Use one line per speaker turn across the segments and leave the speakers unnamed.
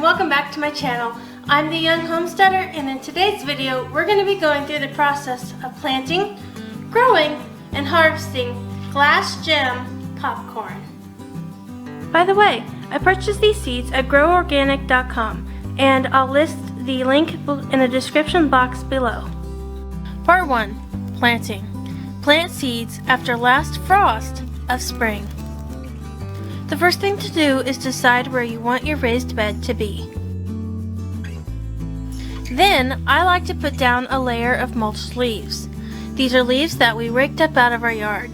welcome back to my channel. I'm the Young Homesteader, and in today's video we're going to be going through the process of planting, growing, and harvesting glass gem popcorn. By the way, I purchased these seeds at groworganic.com, and I'll list the link in the description box below. Part 1. Planting. Plant seeds after last frost of spring. The first thing to do is decide where you want your raised bed to be. Then, I like to put down a layer of mulched leaves. These are leaves that we raked up out of our yard.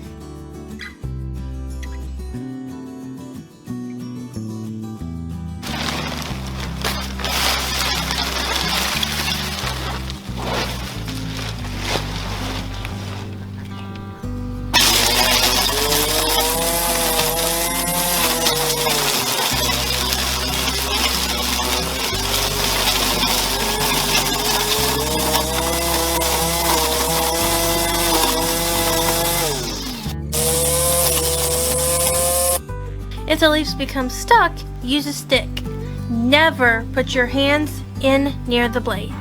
If the leaves become stuck, use a stick. Never put your hands in near the blades.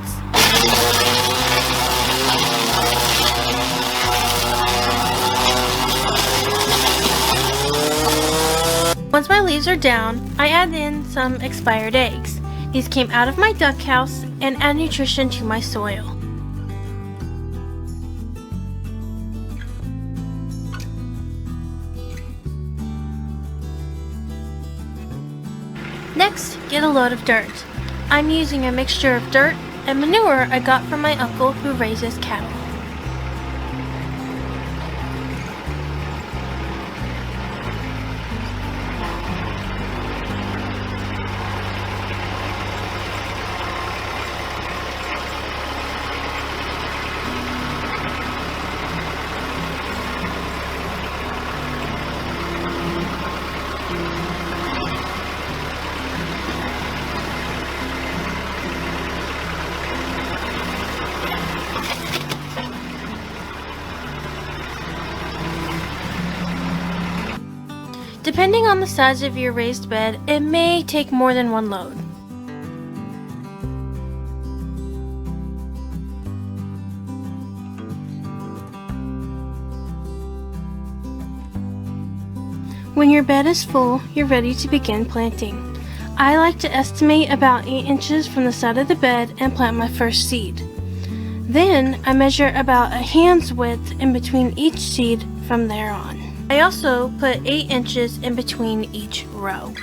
Once my leaves are down, I add in some expired eggs. These came out of my duck house and add nutrition to my soil. Next, get a load of dirt. I'm using a mixture of dirt and manure I got from my uncle who raises cattle. Depending on the size of your raised bed, it may take more than one load. When your bed is full, you're ready to begin planting. I like to estimate about 8 inches from the side of the bed and plant my first seed. Then I measure about a hand's width in between each seed from there on. I also put 8 inches in between each row.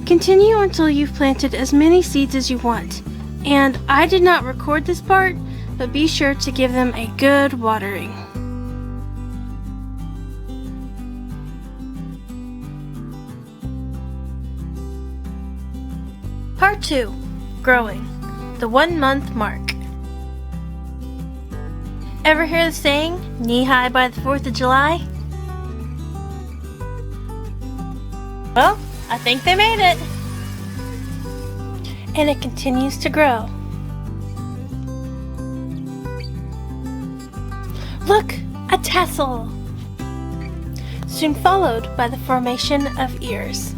Continue until you've planted as many seeds as you want. And I did not record this part, but be sure to give them a good watering. Part 2. Growing. The 1 month mark. Ever hear the saying, knee-high by the 4th of July? Well, I think they made it. And it continues to grow. Look, a tassel! Soon followed by the formation of ears.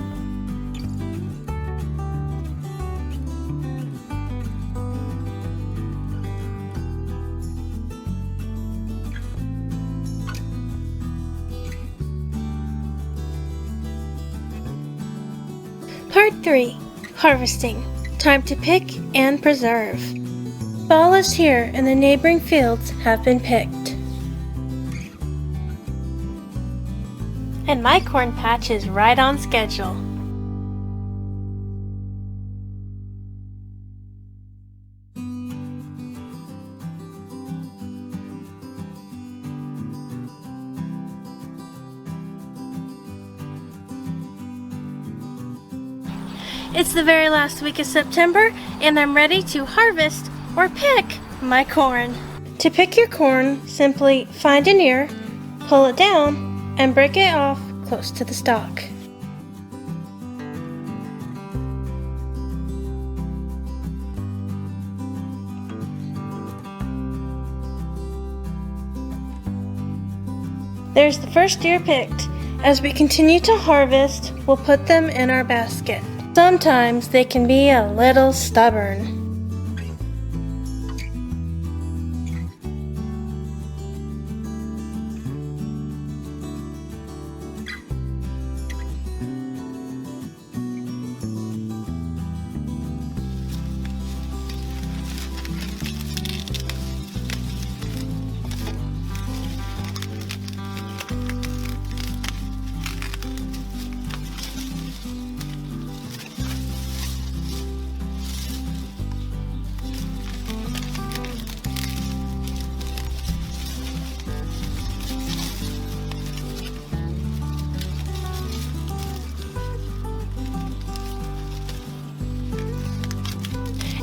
Part 3. Harvesting. Time to pick and preserve. Fall is here and the neighboring fields have been picked. And my corn patch is right on schedule. It's the very last week of September, and I'm ready to harvest or pick my corn. To pick your corn, simply find an ear, pull it down, and break it off close to the stalk. There's the first ear picked, As we continue to harvest, we'll put them in our basket. Sometimes they can be a little stubborn.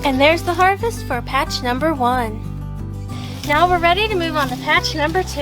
And there's the harvest for patch number 1. Now we're ready to move on to patch number 2.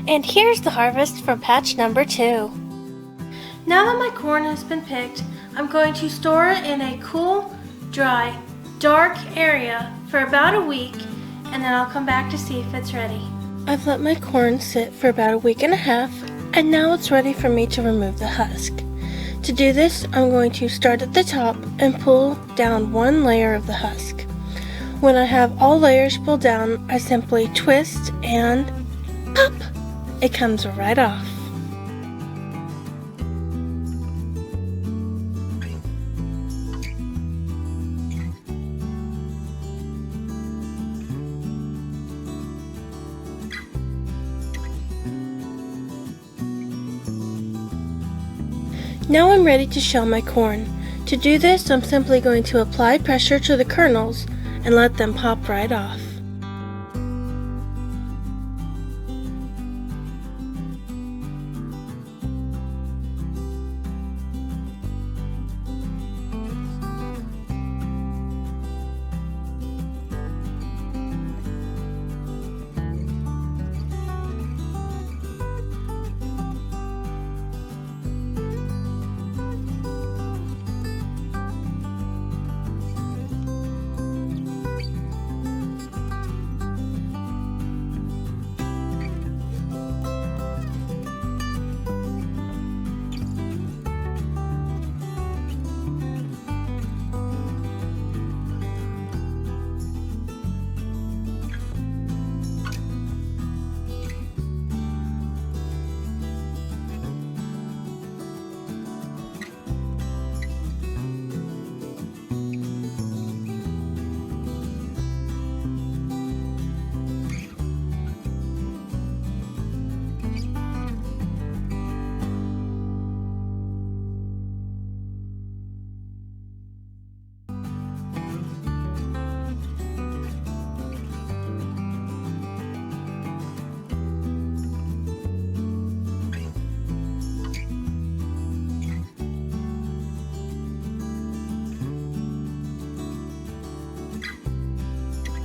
And here's the harvest from patch number 2. Now that my corn has been picked, I'm going to store it in a cool, dry, dark area for about a week, and then I'll come back to see if it's ready. I've let my corn sit for about a week and a half, and now it's ready for me to remove the husk. To do this, I'm going to start at the top and pull down one layer of the husk. When I have all layers pulled down, I simply twist and pop! It comes right off. Now I'm ready to shell my corn. To do this, I'm simply going to apply pressure to the kernels and let them pop right off.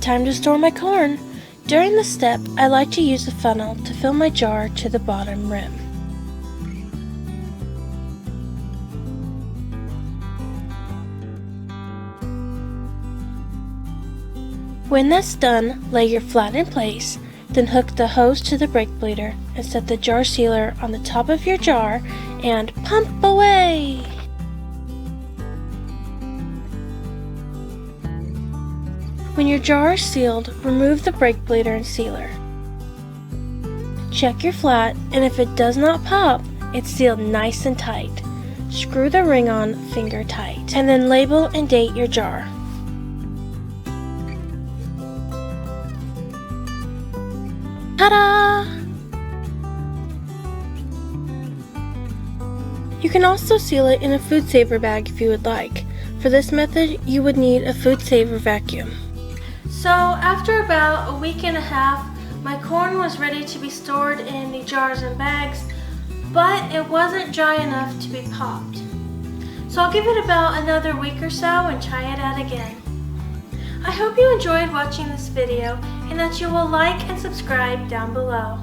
Time to store my corn. During this step, I like to use a funnel to fill my jar to the bottom rim. When that's done, lay your flat in place, then hook the hose to the brake bleeder and set the jar sealer on the top of your jar and pump away! When your jar is sealed, remove the brake bleeder and sealer. Check your flat, and if it does not pop, it's sealed nice and tight. Screw the ring on finger tight, and then label and date your jar. Ta-da! You can also seal it in a food saver bag if you would like. For this method, you would need a food saver vacuum. So after about a week and a half, my corn was ready to be stored in the jars and bags, but it wasn't dry enough to be popped. So I'll give it about another week or so and try it out again. I hope you enjoyed watching this video and that you will like and subscribe down below.